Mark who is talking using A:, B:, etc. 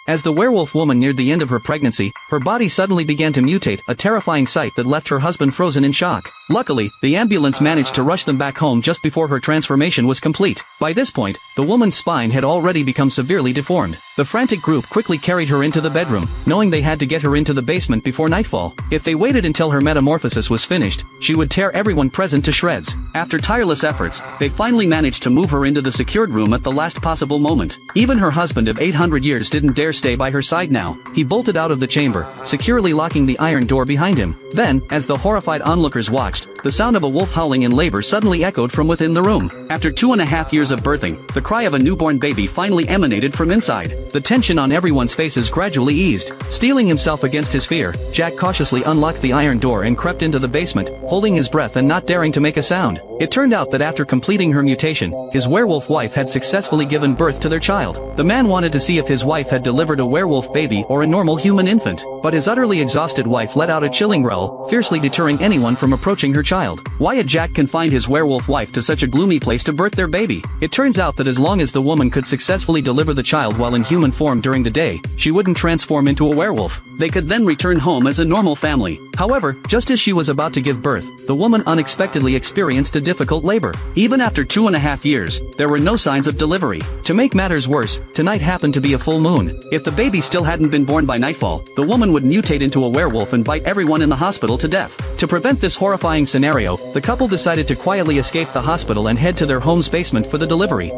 A: As the werewolf woman neared the end of her pregnancy, her body suddenly began to mutate, a terrifying sight that left her husband frozen in shock. Luckily, the ambulance managed to rush them back home just before her transformation was complete. By this point, the woman's spine had already become severely deformed. The frantic group quickly carried her into the bedroom, knowing they had to get her into the basement before nightfall. If they waited until her metamorphosis was finished, she would tear everyone present to shreds. After tireless efforts, they finally managed to move her into the secured room at the last possible moment. Even her husband of 800 years didn't dare stay by her side now. He bolted out of the chamber, securely locking the iron door behind him. Then, as the horrified onlookers watched, the sound of a wolf howling in labor suddenly echoed from within the room. After 2.5 years of birthing, the cry of a newborn baby finally emanated from inside. The tension on everyone's faces gradually eased. Steeling himself against his fear, Jack cautiously unlocked the iron door and crept into the basement, holding his breath and not daring to make a sound. It turned out that after completing her mutation, his werewolf wife had successfully given birth to their child. The man wanted to see if his wife had delivered a werewolf baby or a normal human infant, but his utterly exhausted wife let out a chilling growl, fiercely deterring anyone from approaching her child. Why had Jack confined his werewolf wife to such a gloomy place to birth their baby? It turns out that as long as the woman could successfully deliver the child while in human form during the day, she wouldn't transform into a werewolf. They could then return home as a normal family. However, just as she was about to give birth, the woman unexpectedly experienced a difficult labor. Even after 2.5 years, there were no signs of delivery. To make matters worse, tonight happened to be a full moon. If the baby still hadn't been born by nightfall, the woman would mutate into a werewolf and bite everyone in the hospital to death. To prevent this horrifying scenario, the couple decided to quietly escape the hospital and head to their home's basement for the delivery.